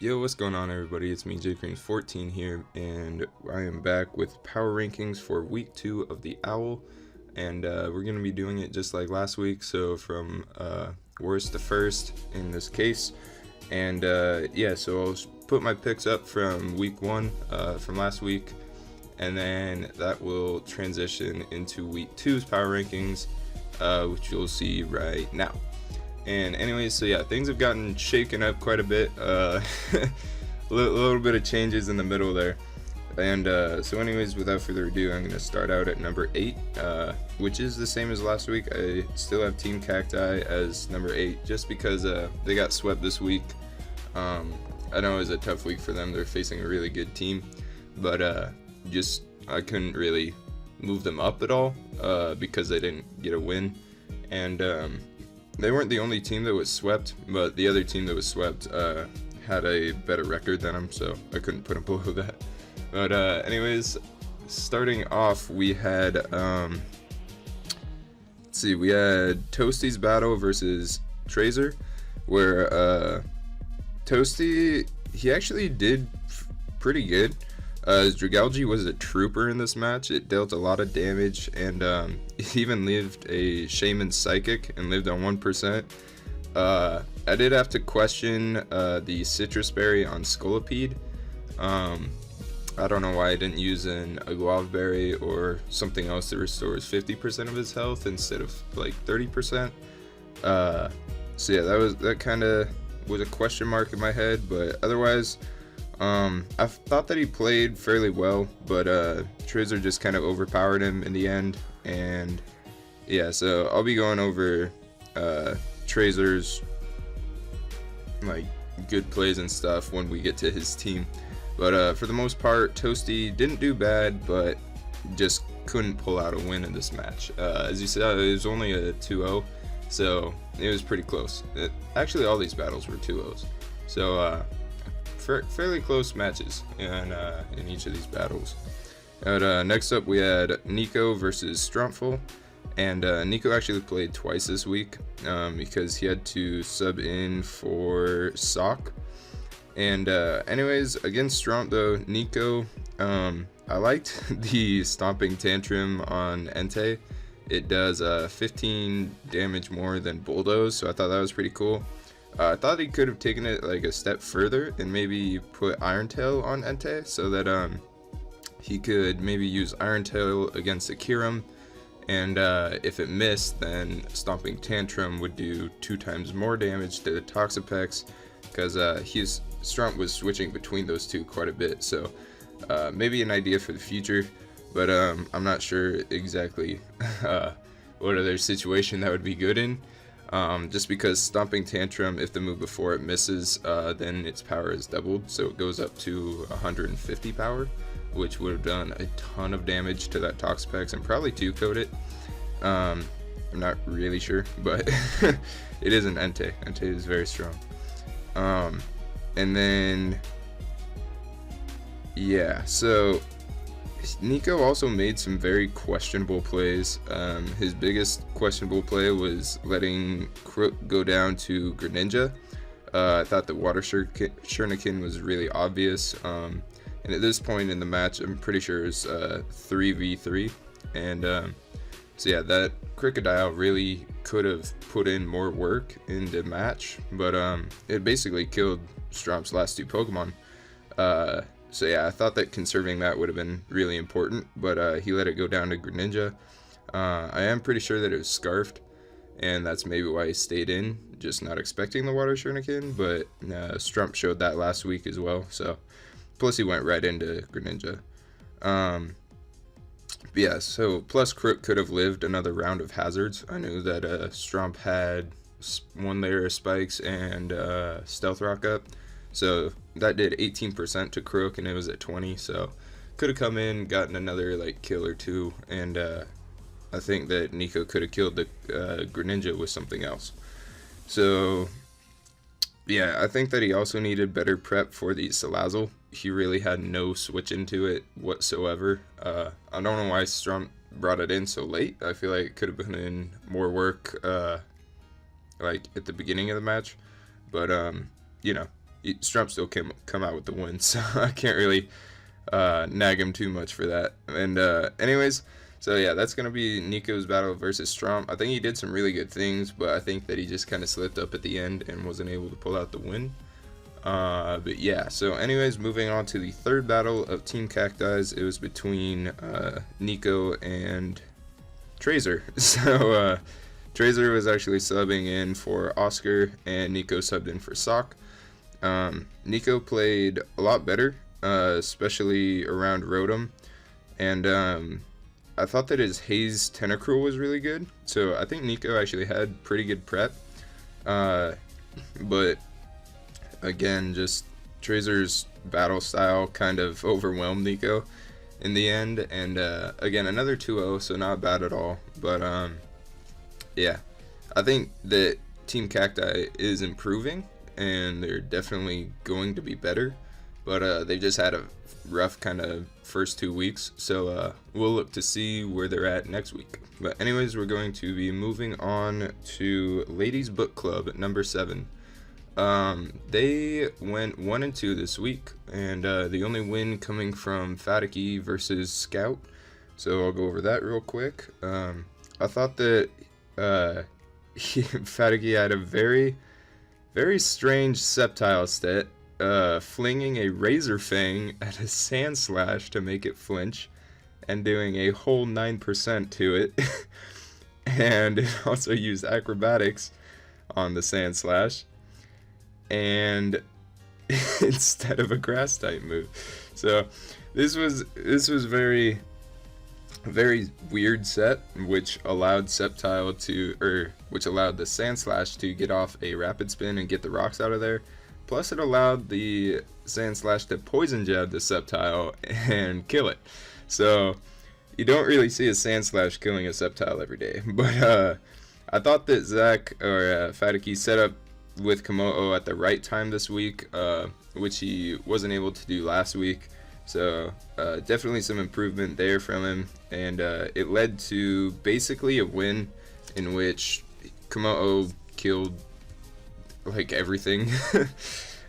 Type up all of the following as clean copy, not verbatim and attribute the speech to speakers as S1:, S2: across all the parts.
S1: Yo, what's going on, everybody? It's me, JCream14 here, and I am back with power rankings for week 2 of the Owl, and we're going to be doing it just like last week, so from worst to first in this case. And yeah, so I'll put my picks up from week 1 from last week, and then that will transition into week 2's power rankings, which you'll see right now. And anyways, so yeah, things have gotten shaken up quite a bit. A little bit of changes in the middle there. And so anyways, without further ado, I'm going to start out at number 8, which is the same as last week. I still have Team Cacti as number 8, just because they got swept this week. I know it was a tough week for them. They're facing a really good team, but I couldn't really move them up at all because they didn't get a win. And they weren't the only team that was swept, but the other team that was swept had a better record than them, so I couldn't put them below that. But anyways, starting off, we had let's see, we had Toasty's battle versus Trazer, where Toasty, he actually did pretty good. His Dragalge was a trooper in this match. It dealt a lot of damage, and it even lived a Shaman Psychic and lived on 1%. I did have to question the Citrus Berry on Scolipede. I don't know why I didn't use a Guava Berry or something else that restores 50% of his health instead of like 30%. So yeah, that kind of was a question mark in my head, but otherwise, I thought that he played fairly well, but Trazer just kind of overpowered him in the end. And yeah, so I'll be going over Trazer's like good plays and stuff when we get to his team. But for the most part, Toasty didn't do bad, but just couldn't pull out a win in this match. As you said, it was only a 2-0, so it was pretty close. Actually, all these battles were 2-0s, so fairly close matches in each of these battles. But, next up, we had Nico versus Strumpful, and Nico actually played twice this week because he had to sub in for Sock. And anyways, against Strump though, Nico, I liked the Stomping Tantrum on Entei. It does 15 damage more than Bulldoze, so I thought that was pretty cool. I thought he could have taken it like a step further and maybe put Iron Tail on Entei so that he could maybe use Iron Tail against Akiram, and if it missed, then Stomping Tantrum would do 2 times more damage to the Toxapex, because Strump was switching between those two quite a bit. So maybe an idea for the future, but I'm not sure exactly what other situation that would be good in. Just because Stomping Tantrum, if the move before it misses, then its power is doubled, so it goes up to 150 power, which would have done a ton of damage to that Toxapex and probably 2-code it. I'm not really sure, but it is an Entei. Entei is very strong. And then, yeah, so Nico also made some very questionable plays. His biggest questionable play was letting Crook go down to Greninja. I thought the Water Shuriken was really obvious. And at this point in the match, I'm pretty sure it's 3v3. And so yeah, that Crocodile really could have put in more work in the match, but it basically killed Strump's last 2 Pokemon. So yeah, I thought that conserving that would have been really important, but he let it go down to Greninja. I am pretty sure that it was Scarfed, and that's maybe why he stayed in, just not expecting the Water Shuriken, but Strump showed that last week as well, so plus he went right into Greninja. Yeah, so plus Crook could have lived another round of hazards. I knew that Strump had 1 layer of spikes and Stealth Rock up, so that did 18% to Crook, and it was at 20, so could have come in, gotten another like kill or 2, and I think that Nico could have killed the Greninja with something else. So yeah, I think that he also needed better prep for the Salazzle. He really had no switch into it whatsoever. I don't know why Strump brought it in so late. I feel like it could have been in more work like at the beginning of the match, but you know, Strump still come out with the win, so I can't really nag him too much for that. And anyways, so yeah, that's gonna be Nico's battle versus Strump. I think he did some really good things, but I think that he just kind of slipped up at the end and wasn't able to pull out the win. But yeah, so anyways, moving on to the third battle of Team Cacti's. It was between Nico and Trazer. So Trazer was actually subbing in for Oscar, and Nico subbed in for Sock. Nico played a lot better, especially around Rotom, and I thought that his Haze Tentacruel was really good, so I think Nico actually had pretty good prep, but again, just Trazer's battle style kind of overwhelmed Nico in the end, and again, another 2-0, so not bad at all, but yeah, I think that Team Cacti is improving, and they're definitely going to be better, but they just had a rough kind of first 2 weeks, so we'll look to see where they're at next week. But anyways, we're going to be moving on to Ladies Book Club at number 7. They went 1-2 this week, and the only win coming from Faticky versus Scout, so I'll go over that real quick. I thought that Faticky had a very strange Sceptile stat, flinging a Razor Fang at a Sand Slash to make it flinch, and doing a whole 9% to it. And it also used Acrobatics on the Sand Slash, and instead of a Grass type move. So this was very weird set, which allowed Sceptile which allowed the Sand Slash to get off a Rapid Spin and get the rocks out of there. Plus, it allowed the Sand Slash to Poison Jab the Sceptile and kill it. So you don't really see a Sand Slash killing a Sceptile every day. But I thought that Zach or Faticky set up with Komodo at the right time this week, which he wasn't able to do last week. So definitely some improvement there from him, and it led to basically a win in which Komodo killed like everything,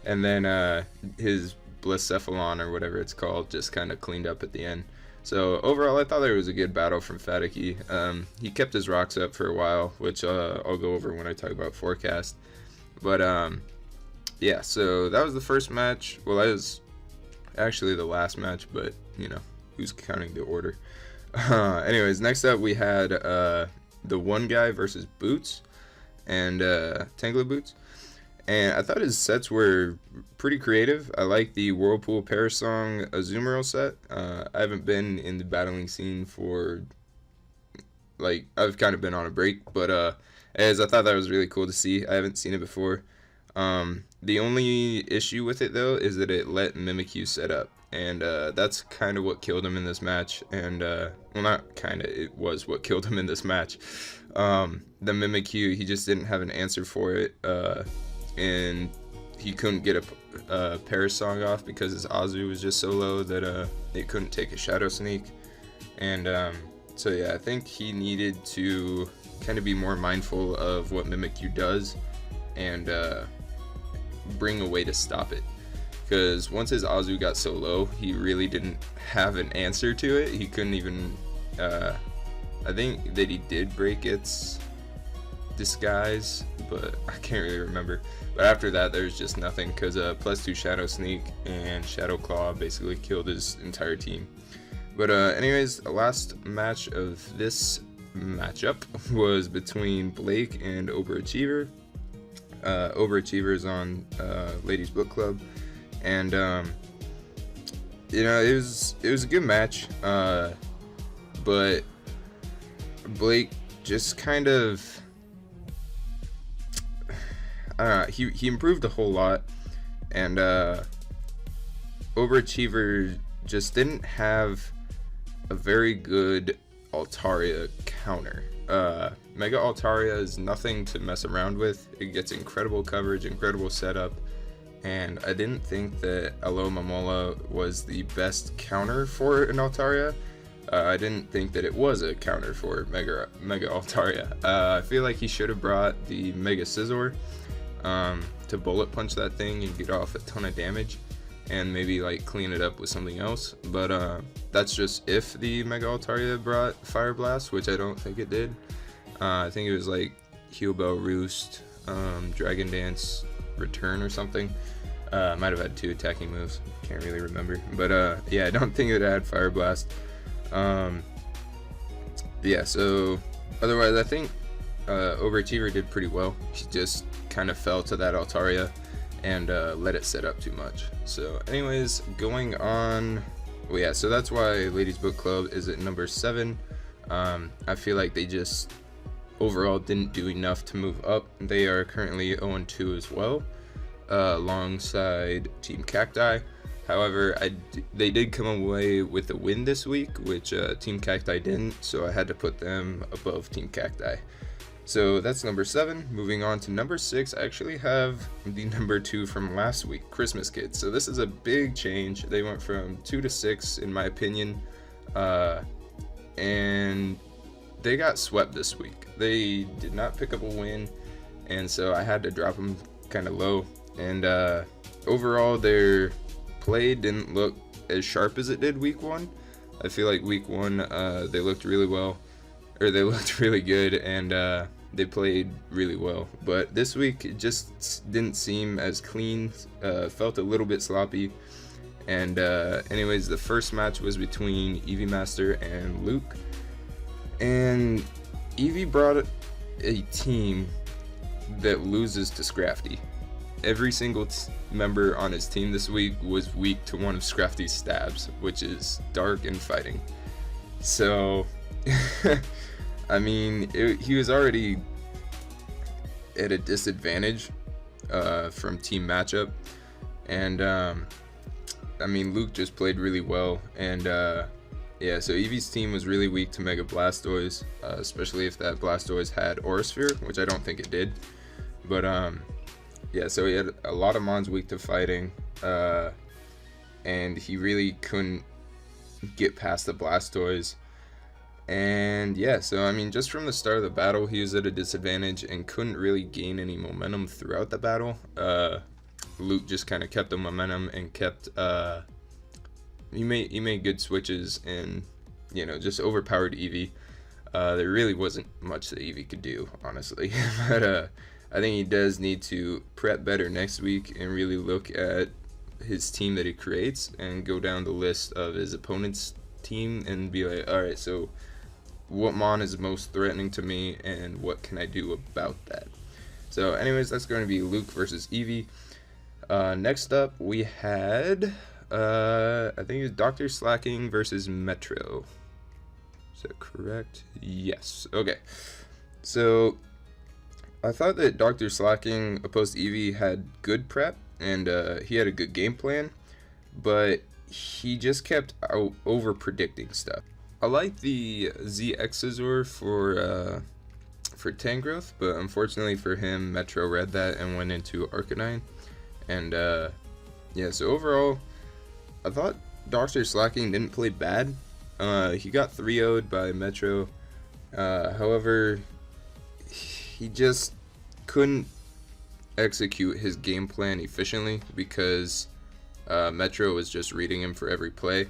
S1: and then his Blacephalon or whatever it's called just kind of cleaned up at the end. So overall, I thought there was a good battle from Faticky. He kept his rocks up for a while, which I'll go over when I talk about forecast. But yeah, so that was the first match. Well, that was actually the last match, but you know, who's counting the order? Anyways, next up we had the one guy versus Boots and Tangler Boots, and I thought his sets were pretty creative. I like the Whirlpool Parasong Azumarill set. I haven't been in the battling scene for, like, I've kind of been on a break, but as I thought that was really cool to see. I haven't seen it before. The only issue with it though is that it let Mimikyu set up, and that's kind of what killed him in this match. And well, not kind of, it was what killed him in this match. The Mimikyu, he just didn't have an answer for it, and he couldn't get a Parasong off because his Azu was just so low that it couldn't take a Shadow Sneak. And so yeah, I think he needed to kind of be more mindful of what Mimikyu does and bring a way to stop it, because once his Azu got so low, he really didn't have an answer to it. He couldn't even I think that he did break its disguise, but I can't really remember. But after that, there's just nothing, because +2 Shadow Sneak and Shadow Claw basically killed his entire team. But anyways, the last match of this matchup was between Blake and Overachiever. Overachiever is on Ladies Book Club, and you know, it was a good match, but Blake just kind of, I don't know, he improved a whole lot, and Overachiever just didn't have a very good Altaria counter. Mega Altaria is nothing to mess around with. It gets incredible coverage, incredible setup, and I didn't think that Alola Mamola was the best counter for an Altaria. I didn't think that it was a counter for Mega Altaria. I feel like he should have brought the Mega Scizor to to bullet punch that thing and get off a ton of damage and maybe like clean it up with something else. But that's just if the Mega Altaria brought Fire Blast, which I don't think it did. I think it was like Heal Bell Roost, Dragon Dance Return or something. Might have had 2 attacking moves, can't really remember. But yeah, I don't think it had Fire Blast. Yeah, so otherwise I think Overachiever did pretty well. She just kind of fell to that Altaria and let it set up too much. So anyways, going on, well, yeah, so that's why Ladies Book Club is at number 7. I feel like they just overall didn't do enough to move up. They are currently 0-2 as well, alongside Team Cacti. However, they did come away with a win this week, which Team Cacti didn't, so I had to put them above Team Cacti. So that's number 7. Moving on to number 6, I actually have the number 2 from last week, Christmas Kids. So this is a big change. They went from 2 to 6, in my opinion, and they got swept this week. They did not pick up a win, and so I had to drop them kind of low. And overall, their play didn't look as sharp as it did week 1. I feel like week 1 they looked really well, or they looked really good, and they played really well. But this week it just didn't seem as clean, felt a little bit sloppy. And anyways, the first match was between Eevee Master and Luke, and Eevee brought a team that loses to Scrafty. Every single member on his team this week was weak to one of Scrafty's stabs, which is Dark and Fighting. So, I mean, he was already at a disadvantage from team matchup. And, I mean, Luke just played really well. And, yeah, so Eevee's team was really weak to Mega Blastoise, especially if that Blastoise had Aura Sphere, which I don't think it did. But, yeah, so he had a lot of mons weak to Fighting, and he really couldn't get past the Blastoise. And yeah, so I mean, just from the start of the battle, he was at a disadvantage and couldn't really gain any momentum throughout the battle. Luke just kind of kept the momentum and kept, he made good switches and, you know, just overpowered Eevee. There really wasn't much that Eevee could do, honestly. But I think he does need to prep better next week and really look at his team that he creates and go down the list of his opponent's team and be like, alright, so what mon is most threatening to me and what can I do about that? So anyways, that's going to be Luke versus Eevee. Next up, we had, I think it was Dr. Slacking versus Metro. Is that correct? Yes. Okay. So I thought that Dr. Slacking opposed to Eevee had good prep, and he had a good game plan, but he just kept over predicting stuff. I like the Z Exazor for Tangrowth, but unfortunately for him, Metro read that and went into Arcanine. And yeah, so overall, I thought Dr. Slacking didn't play bad. He got 3-0'd by Metro. However, he just couldn't execute his game plan efficiently because Metro was just reading him for every play.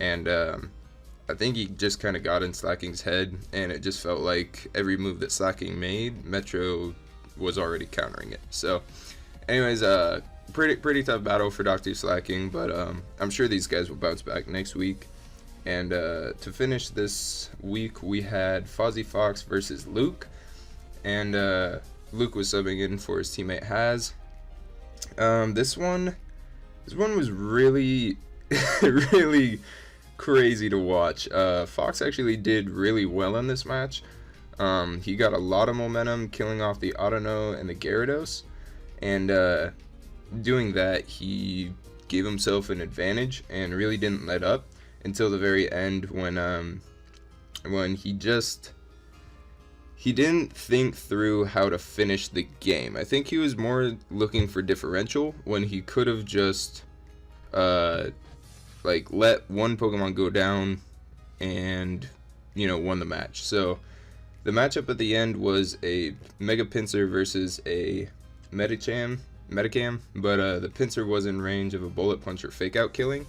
S1: And I think he just kind of got in Slacking's head, and it just felt like every move that Slacking made, Metro was already countering it. So anyways, pretty tough battle for Dr. Slacking, but I'm sure these guys will bounce back next week. And to finish this week, we had Fozzie Fox versus Luke, and Luke was subbing in for his teammate Haz. This one was really really crazy to watch. Fox actually did really well in this match. He got a lot of momentum killing off the Autono and the Gyarados, and doing that, he gave himself an advantage and really didn't let up until the very end when he didn't think through how to finish the game. I think he was more looking for differential when he could have just like let one Pokemon go down and, you know, won the match. So the matchup at the end was a Mega Pinsir versus a Medicham, Metacam, but the pincer was in range of a bullet punch or fake out killing,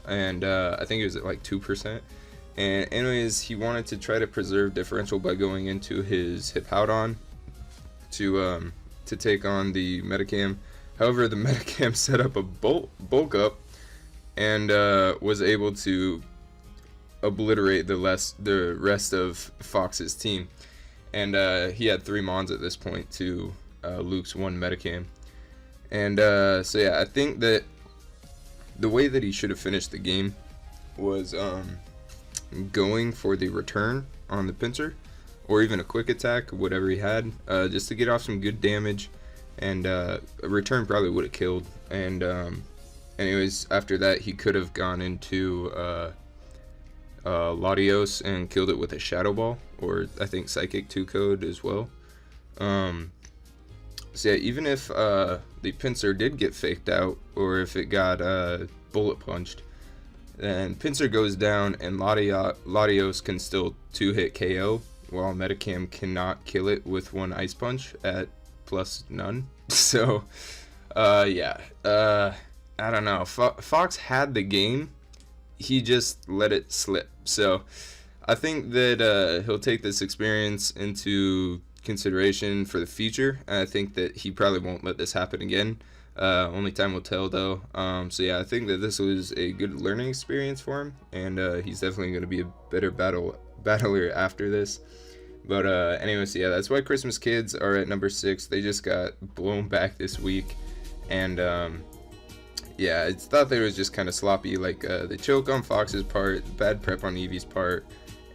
S1: and I think it was at like 2%. And anyways, he wanted to try to preserve differential by going into his Hippowdon to take on the Metacam. However, the Metacam set up a bulk up and was able to obliterate the rest of Fox's team. And he had 3 Mons at this point to Luke's 1 Metacam. And so yeah, I think that the way that he should have finished the game was going for the return on the pincer, or even a quick attack, whatever he had, just to get off some good damage. And a return probably would have killed. And anyways, after that, he could have gone into Latios and killed it with a Shadow Ball, or I think Psychic 2 code as well. So yeah, even if the pincer did get faked out, or if it got bullet punched, then pincer goes down and Latios can still 2-hit KO, while Metacam cannot kill it with 1 Ice Punch at plus none. So yeah, I don't know. Fox had the game, he just let it slip. So I think that he'll take this experience into consideration for the future. I think that he probably won't let this happen again. Only time will tell, though. So yeah, I think that this was a good learning experience for him, and he's definitely going to be a better battler after this. But anyways, yeah, that's why Christmas Kids are at number 6. They just got blown back this week, and yeah, I thought they was just kind of sloppy, like the choke on Fox's part, bad prep on Eevee's part,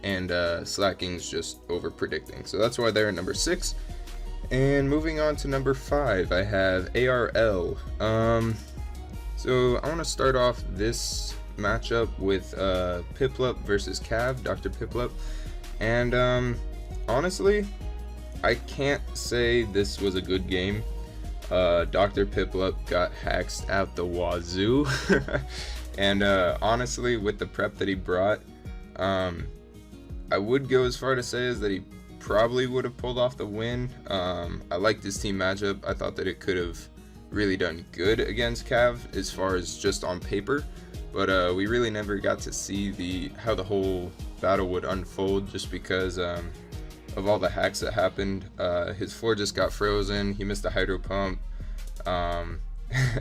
S1: and Slacking's just over predicting. So that's why they're at number 6. And moving on to number 5, I have ARL. So I want to start off this matchup with Piplup versus Cav, Dr. Piplup. And honestly, I can't say this was a good game. Dr. Piplup got haxed out the wazoo. And honestly, with the prep that he brought, I would go as far to say is that he probably would have pulled off the win. I liked his team matchup. I thought that it could have really done good against Cav as far as just on paper, but we really never got to see how the whole battle would unfold, just because of all the hacks that happened. His floor just got frozen. He missed a hydro pump.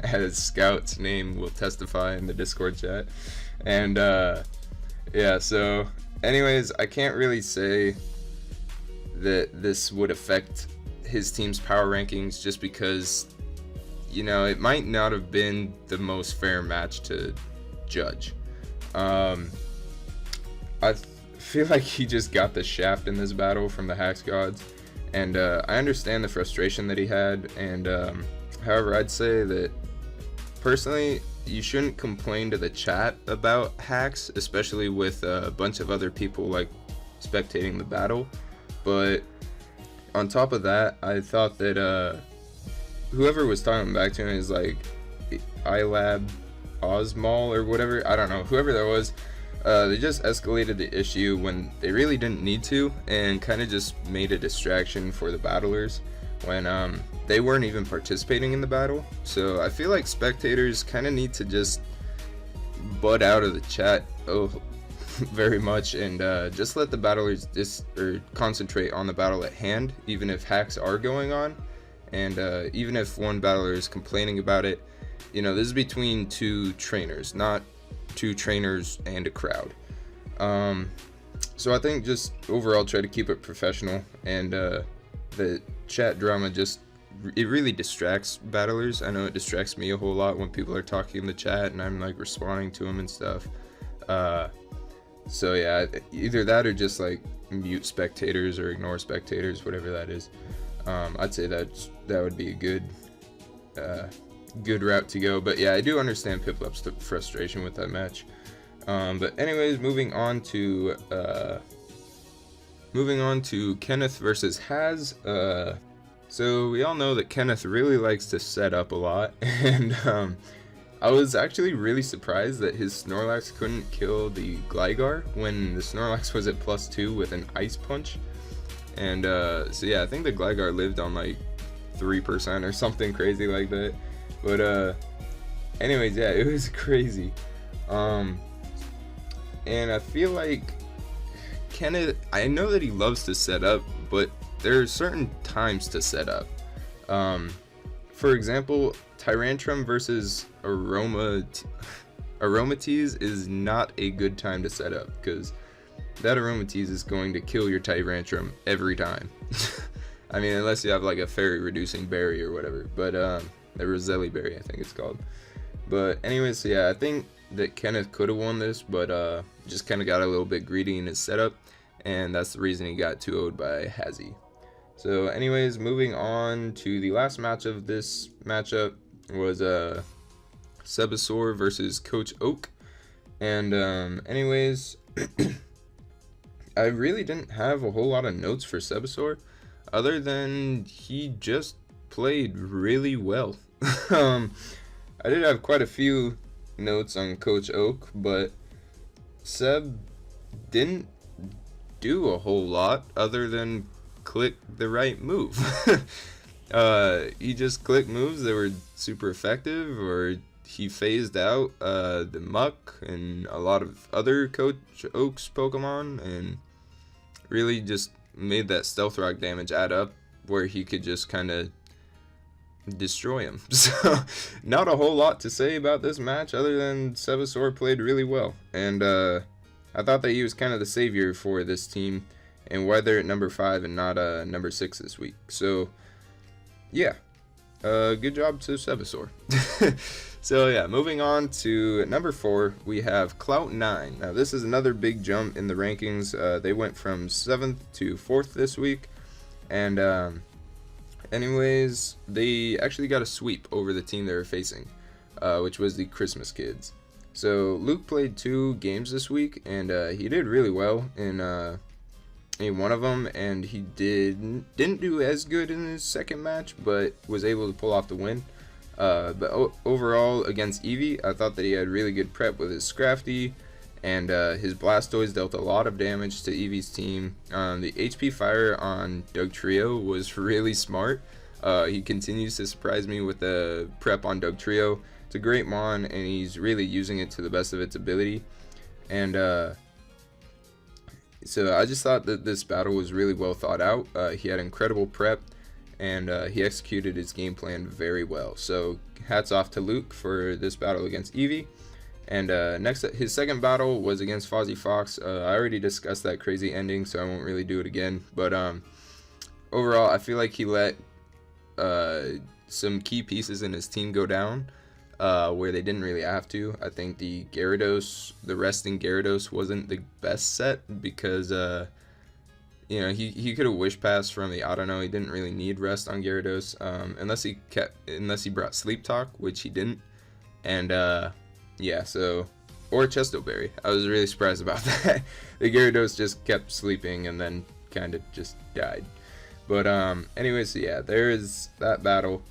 S1: As Scout's name will testify in the Discord chat. And yeah, so anyways, I can't really say that this would affect his team's power rankings, just because, you know, it might not have been the most fair match to judge. I feel like he just got the shaft in this battle from the Hax Gods, and I understand the frustration that he had, and however, I'd say that personally, you shouldn't complain to the chat about hacks, especially with a bunch of other people like spectating the battle. But on top of that, I thought that whoever was talking back to him is like iLab Osmall or whatever, I don't know, whoever that was, they just escalated the issue when they really didn't need to, and kind of just made a distraction for the battlers when they weren't even participating in the battle. So I feel like spectators kind of need to just butt out of the chat very much, and just let the battlers concentrate on the battle at hand, even if hacks are going on, and even if one battler is complaining about it. You know, this is between 2 trainers, not 2 trainers and a crowd. So I think just overall try to keep it professional, and the chat drama it really distracts battlers. I know it distracts me a whole lot when people are talking in the chat and I'm like responding to them and stuff. So yeah, either that or just like mute spectators or ignore spectators, whatever that is. I'd say that would be a good route to go. But yeah, I do understand Piplup's frustration with that match. But anyways, moving on to Kenneth versus Haz. So we all know that Kenneth really likes to set up a lot, and I was actually really surprised that his Snorlax couldn't kill the Gligar when the Snorlax was at +2 with an Ice Punch. And so yeah, I think the Gligar lived on like 3% or something crazy like that. But anyways, yeah, it was crazy. And I feel like Kenneth, I know that he loves to set up, but there are certain times to set up. For example, Tyrantrum versus Aromatese is not a good time to set up, because that Aromatese is going to kill your Tyrantrum every time. I mean, unless you have like a fairy reducing berry or whatever, but a Roselli berry I think it's called. But anyways, so yeah, I think that Kenneth could have won this, but just kind of got a little bit greedy in his setup, and that's the reason he got 2-0'd by Hazy. So anyways, moving on to the last match of this matchup was Sebasaur versus Coach Oak. And anyways, I really didn't have a whole lot of notes for Sebasaur, other than he just played really well. I did have quite a few notes on Coach Oak, but Seb didn't do a whole lot other than click the right move. He just clicked moves that were super effective, or he phased out the Muck and a lot of other Coach Oak's Pokemon, and really just made that Stealth Rock damage add up where he could just kind of destroy him. So not a whole lot to say about this match other than Sebasaur played really well, and I thought that he was kind of the savior for this team, and why they're at number 5 and not number 6 this week. So yeah, good job to Sebasaur. So yeah, moving on to number 4, we have CloudNine. Now this is another big jump in the rankings. They went from 7th to 4th this week, and anyways, they actually got a sweep over the team they were facing, which was the Christmas Kids. So Luke played 2 games this week, and he did really well in one of them, and he didn't do as good in his second match, but was able to pull off the win. But overall, against Eevee, I thought that he had really good prep with his Scrafty, and his Blastoise dealt a lot of damage to Eevee's team. The HP Fire on Dugtrio was really smart. He continues to surprise me with the prep on Dugtrio. It's a great Mon, and he's really using it to the best of its ability. And so I just thought that this battle was really well thought out. He had incredible prep, and he executed his game plan very well. So hats off to Luke for this battle against Eevee. And next, his second battle was against Fozzie Fox. I already discussed that crazy ending, so I won't really do it again. But overall, I feel like he let some key pieces in his team go down where they didn't really have to. I think the resting Gyarados wasn't the best set, because you know, he could have wish passed from the, I don't know, he didn't really need rest on Gyarados, unless he brought Sleep Talk, which he didn't. And yeah, so, or Chesto Berry. I was really surprised about that. The Gyarados just kept sleeping and then kind of just died. But anyways, so yeah, there is that battle.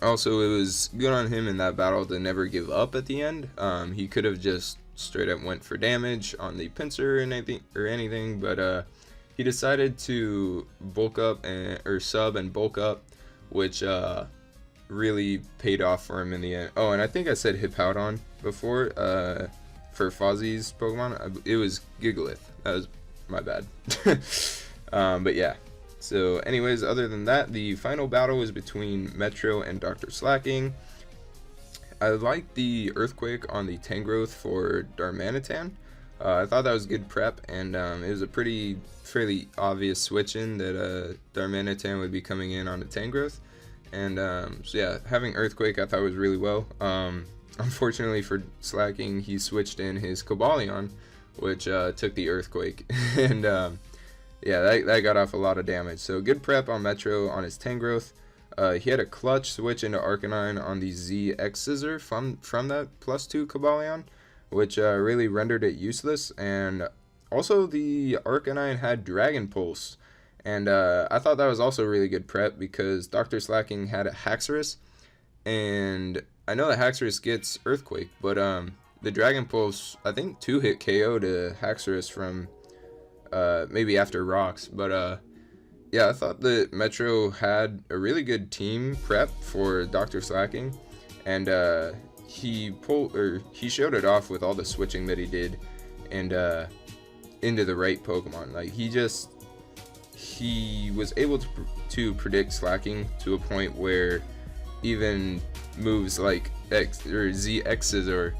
S1: Also, it was good on him in that battle to never give up at the end. He could have just straight up went for damage on the pincer or anything, but he decided to bulk up or sub and bulk up, which really paid off for him in the end. Oh, and I think I said Hippowdon before for Fozzie's Pokemon. It was Gigalith. That was my bad. But yeah. So anyways, other than that, the final battle was between Metro and Dr. Slacking. I liked the Earthquake on the Tangrowth for Darmanitan. I thought that was good prep, and it was a fairly obvious switch in that Darmanitan would be coming in on the Tangrowth. And so yeah, having Earthquake I thought was really well. Unfortunately for Slacking, he switched in his Cobalion, which took the Earthquake. And yeah, that got off a lot of damage. So good prep on Metro on his Tangrowth. He had a clutch switch into Arcanine on the ZX Scissor from that +2 Cobalion, which really rendered it useless. And also the Arcanine had Dragon Pulse, and I thought that was also really good prep, because Dr. Slacking had a Haxorus, and I know that Haxorus gets Earthquake, but the Dragon Pulse, I think 2-hit KO to Haxorus from maybe after Rocks, but Yeah, I thought that Metro had a really good team prep for Dr. Slacking, and he showed it off with all the switching that he did, and into the right Pokemon. Like he was able to predict Slacking to a point where even moves like X or ZXs or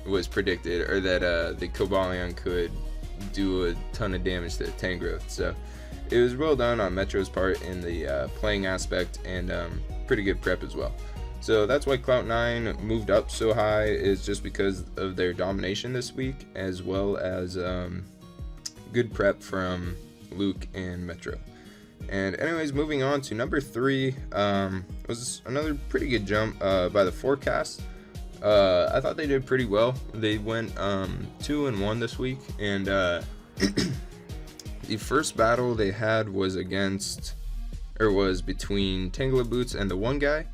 S1: was predicted, or that the Cobalion could do a ton of damage to Tangrowth. So it was well done on Metro's part in the playing aspect, and pretty good prep as well. So that's why CloudNine moved up so high, is just because of their domination this week, as well as good prep from Luke and Metro. And anyways, moving on to number 3, was another pretty good jump by the forecast. I thought they did pretty well. They went 2-1 this week, and the first battle they had was between Tangela Boots and the one guy,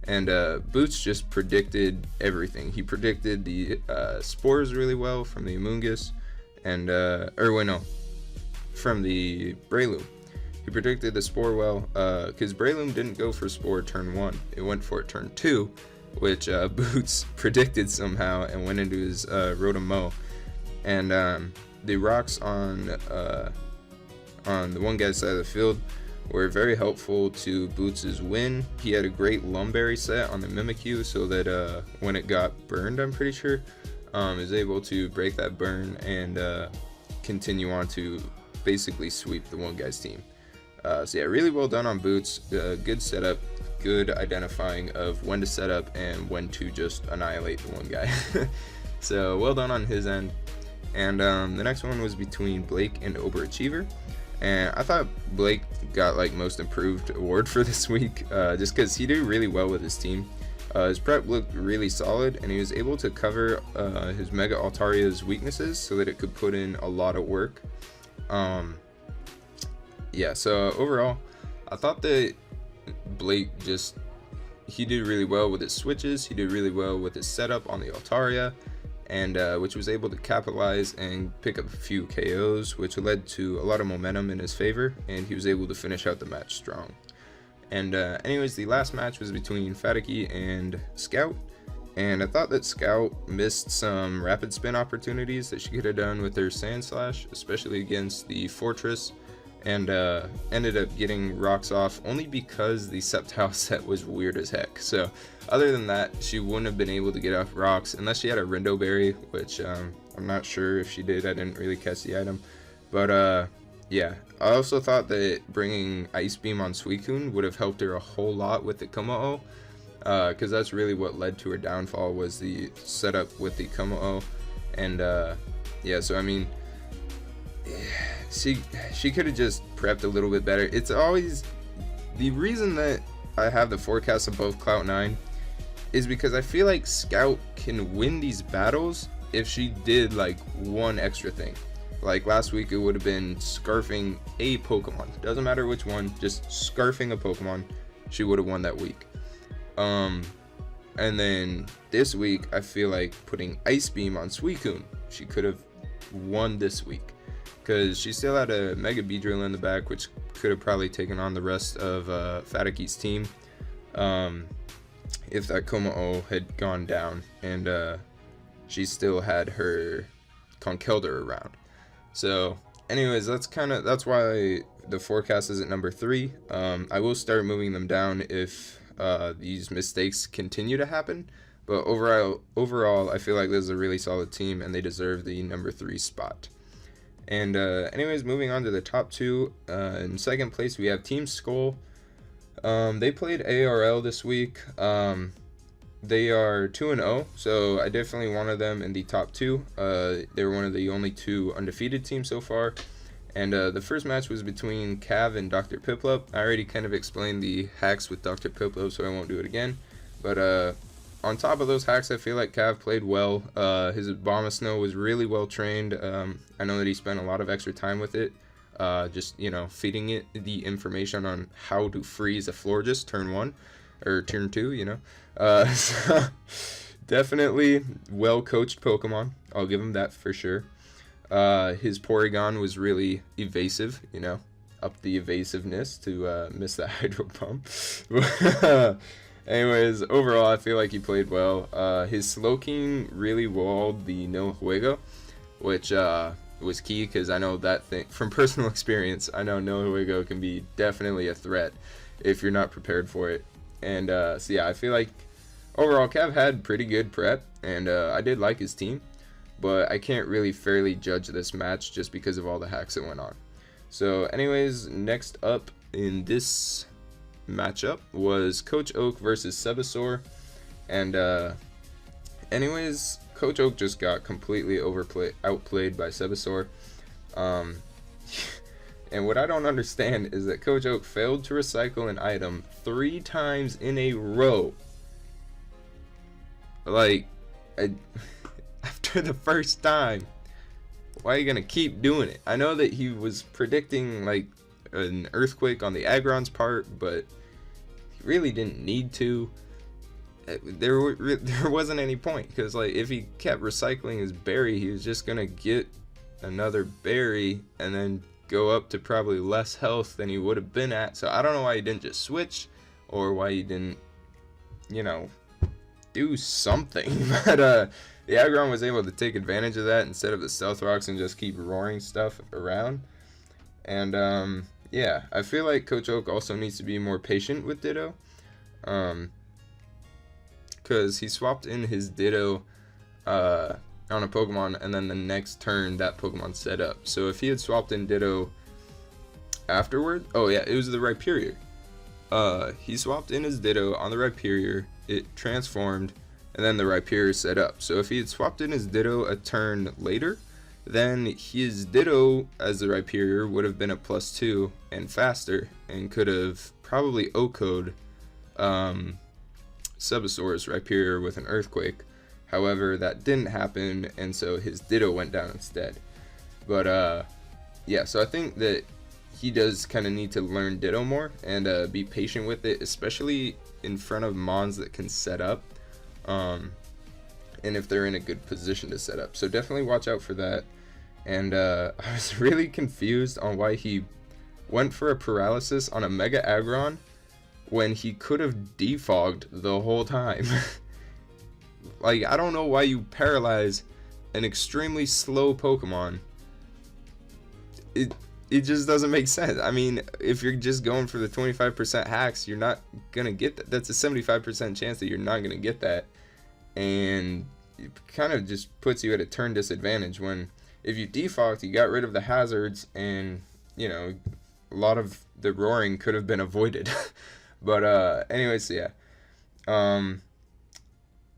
S1: and Boots just predicted everything. He predicted the spores really well from the Amoonguss, and from the Breloom. He predicted the spore well, because Breloom didn't go for spore turn 1, it went for it turn 2, which Boots predicted somehow and went into his Rotom-Mow. And the rocks on the one guy's side of the field were very helpful to Boots' win. He had a great Lumberry set on the Mimikyu, so that when it got burned, I'm pretty sure, is able to break that burn and continue on to basically sweep the one guy's team. So yeah, really well done on Boots. Good setup, good identifying of when to set up and when to just annihilate the one guy. So well done on his end. And the next one was between Blake and Overachiever, and I thought Blake got like most improved award for this week, just because he did really well with his team. His prep looked really solid, and he was able to cover his Mega Altaria's weaknesses so that it could put in a lot of work. Yeah, so overall, I thought that Blake he did really well with his switches. He did really well with his setup on the Altaria, and which was able to capitalize and pick up a few KOs, which led to a lot of momentum in his favor, and he was able to finish out the match strong. And anyways, the last match was between Fatiki and Scout, and I thought that Scout missed some rapid spin opportunities that she could have done with her Sand Slash, especially against the Fortress, and ended up getting rocks off only because the Sceptile set was weird as heck. So other than that, she wouldn't have been able to get off rocks unless she had a Rindo Berry, which I'm not sure if she did. I didn't really catch the item, but yeah, I also thought that bringing Ice Beam on Suicune would have helped her a whole lot with the Kumo-O, because that's really what led to her downfall, was the setup with the Kumo-O. And yeah, so I mean, she could have just prepped a little bit better. It's always the reason that I have the forecast above CloudNine is because I feel like Scout can win these battles if she did like one extra thing. Like last week, it would have been scarfing a Pokemon. Doesn't matter which one, just scarfing a Pokemon. She would have won that week. And then this week, I feel like putting Ice Beam on Suicune, she could have won this week, because she still had a Mega Beedrill in the back, which could have probably taken on the rest of Fatiki's team if that Kumo-O had gone down, and she still had her Conkeldurr around. So anyways, that's why the forecast is at number 3. I will start moving them down if these mistakes continue to happen, but overall I feel like this is a really solid team, and they deserve the number 3 spot. And anyways, moving on to the top 2. In second place, we have Team Skull. They played ARL this week. They are 2-0, so I definitely wanted them in the top 2. They're one of the only 2 undefeated teams so far. And the first match was between Cav and Dr. Piplup. I already kind of explained the hacks with Dr. Piplup, so I won't do it again. But on top of those hacks, I feel like Cav played well. His Abomasnow was really well trained. I know that he spent a lot of extra time with it, just, feeding it the information on how to freeze a Florges turn 1 or turn 2, so definitely well coached Pokemon. I'll give him that for sure. His Porygon was really evasive, up the evasiveness to miss that hydro pump. Anyways, overall, I feel like he played well. His Slowking really walled the no juego, which was key, because I know that thing from personal experience. I know no juego can be definitely a threat if you're not prepared for it. And so yeah, I feel like overall Cav had pretty good prep, and I did like his team, but I can't really fairly judge this match just because of all the hacks that went on. So anyways, next up in this matchup was Coach Oak versus Sebasaur, and anyways, Coach Oak just got completely outplayed by Sebasaur. And what I don't understand is that Coach Oak failed to recycle an item 3 times in a row. Like, after the first time, why are you gonna keep doing it? I know that he was predicting like an earthquake on the Aggron's part, but he really didn't need to. There wasn't any point, because like if he kept recycling his berry, he was just gonna get another berry and then go up to probably less health than he would have been at. So I don't know why he didn't just switch, or why he didn't, you know, do something. But the Aggron was able to take advantage of that instead of the Stealth Rocks and just keep roaring stuff around. And yeah, I feel like Coach Oak also needs to be more patient with Ditto, because he swapped in his Ditto on a Pokemon, and then the next turn that Pokemon set up. So if he had swapped in Ditto afterward, oh yeah, it was the Rhyperior. He swapped in his Ditto on the Rhyperior, it transformed, and then the Rhyperior set up. So if he had swapped in his Ditto a turn later, then his Ditto as the Rhyperior would have been a +2 and faster, and could have probably OHKO'd Sebasaur's Rhyperior with an Earthquake. However, that didn't happen, and so his Ditto went down instead. But yeah, so I think that he does kind of need to learn Ditto more, and be patient with it, especially in front of Mons that can set up, and if they're in a good position to set up. So definitely watch out for that. And I was really confused on why he went for a paralysis on a Mega Aggron when he could have defogged the whole time. Like, I don't know why you paralyze an extremely slow Pokemon. It just doesn't make sense. I mean, if you're just going for the 25% hacks, you're not gonna get that. That's a 75% chance that you're not gonna get that, and it kind of just puts you at a turn disadvantage. When if you defogged, you got rid of the hazards, and you know, a lot of the roaring could have been avoided. But anyways, yeah.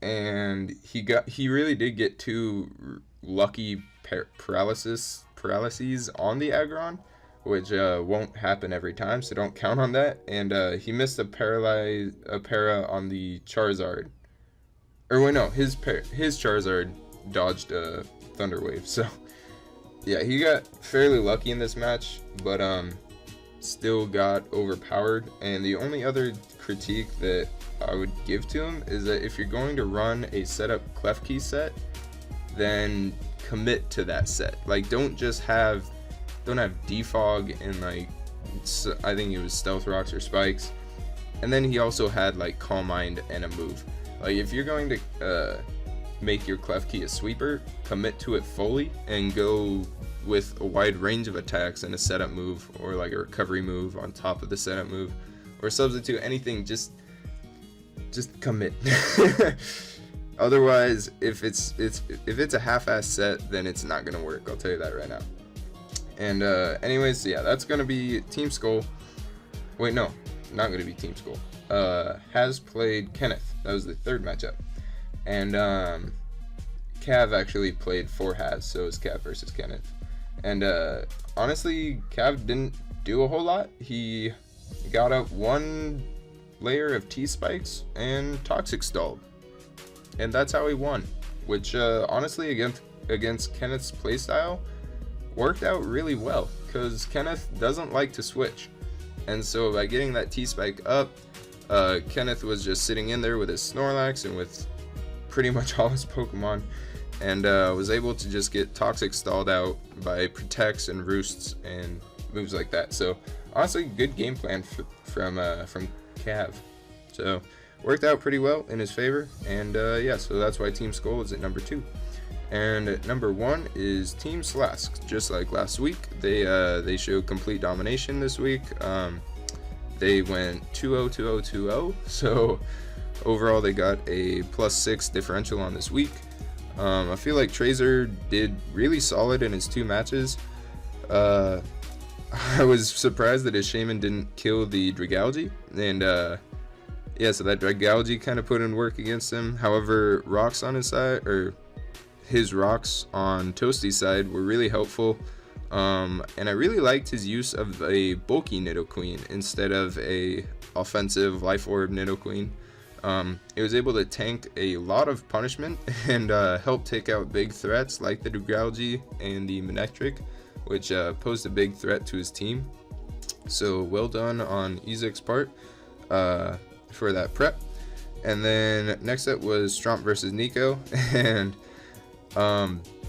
S1: And he really did get 2 lucky paralyses on the Aggron, which won't happen every time, so don't count on that. And he missed a para on the Charizard, or wait, no, his Charizard dodged a Thunder Wave. So yeah, he got fairly lucky in this match, but still got overpowered. And the only other critique that I would give to him is that if you're going to run a setup Klefki set, then commit to that set. Like, don't have defog and like, I think it was Stealth Rocks or Spikes, and then he also had like Calm Mind and a move. Like, if you're going to make your Klefki a sweeper, commit to it fully and go with a wide range of attacks and a setup move, or like a recovery move on top of the setup move, or substitute anything. Just commit. Otherwise, if it's a half-ass set, then it's not gonna work. I'll tell you that right now. And anyways, yeah, that's gonna be Team Skull. Wait, no, not gonna be Team Skull. Has played Kenneth. That was the 3rd matchup. And Cav actually played for Has, so it was Cav versus Kenneth. And honestly, Cav didn't do a whole lot. He got up 1 layer of T-Spikes and Toxic Stalled, and that's how he won, which honestly against Kenneth's playstyle worked out really well, because Kenneth doesn't like to switch. And so by getting that T-Spike up, Kenneth was just sitting in there with his Snorlax and with pretty much all his Pokemon, and was able to just get Toxic stalled out by Protects and Roosts, and moves like that. So honestly, good game plan from Cav. So worked out pretty well in his favor, and yeah, so that's why Team Skull is at number 2. And at number 1 is Team Slask. Just like last week, they showed complete domination this week. They went 2-0, 2-0, 2-0. So overall, they got a +6 differential on this week. I feel like Tracer did really solid in his 2 matches. I was surprised that his Shaman didn't kill the Dragalge, and yeah, so that Dragalge kind of put in work against him. However, rocks on his side, or his rocks on Toasty's side, were really helpful. And I really liked his use of a bulky Nidoqueen instead of a offensive Life Orb Nidoqueen. It was able to tank a lot of punishment and help take out big threats like the Dragalge and the Manectric, which posed a big threat to his team. So well done on Ezek's part for that prep. And then next up was Stromp versus Nico, and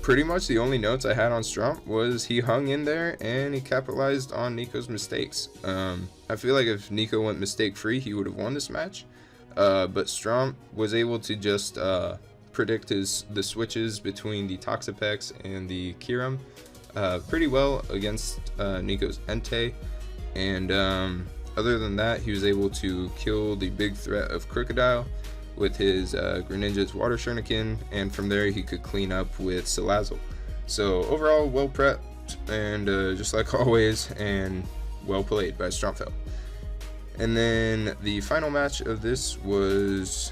S1: pretty much the only notes I had on Stromp was he hung in there and he capitalized on Nico's mistakes. I feel like if Nico went mistake free, he would have won this match, but Stromp was able to just predict the switches between the Toxapex and the Kyurem pretty well against Nico's Entei, and other than that, he was able to kill the big threat of Crocodile with his Greninja's Water Shuriken, and from there he could clean up with Salazzle. So overall, well prepped, and just like always, and well played by Strompfeld. And then the final match of this was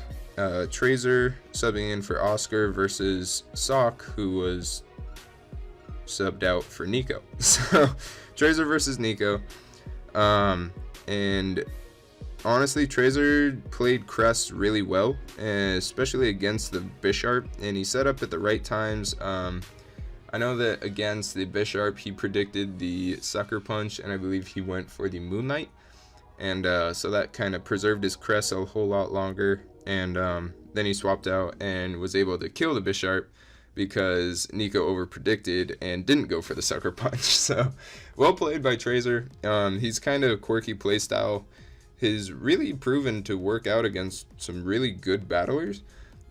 S1: Tracer subbing in for Oscar versus Sock, who was subbed out for Nico. So Tracer versus Nico, and honestly, Tracer played Crest really well, especially against the Bisharp, and he set up at the right times. I know that against the Bisharp, he predicted the Sucker Punch, and I believe he went for the Moonlight, and so that kind of preserved his Crest a whole lot longer, and then he swapped out and was able to kill the Bisharp because Nico over-predicted and didn't go for the Sucker Punch. So well played by Tracer. He's kind of quirky playstyle. He's really proven to work out against some really good battlers.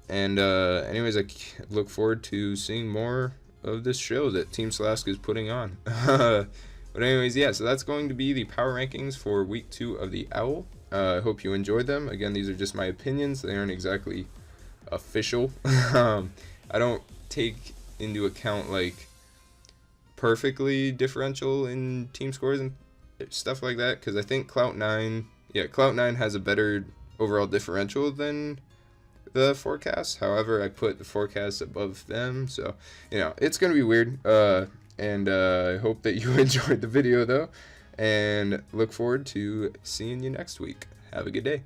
S1: And anyways, I look forward to seeing more of this show that Team Slask is putting on. But anyways, yeah, so that's going to be the power rankings for week 2 of the Owl. I hope you enjoyed them. Again, these are just my opinions. They aren't exactly official. I don't take into account like perfectly differential in team scores and stuff like that, because I think CloudNine has a better overall differential than the forecast. However, I put the forecast above them, so it's gonna be weird. And I hope that you enjoyed the video though, and look forward to seeing you next week. Have a good day.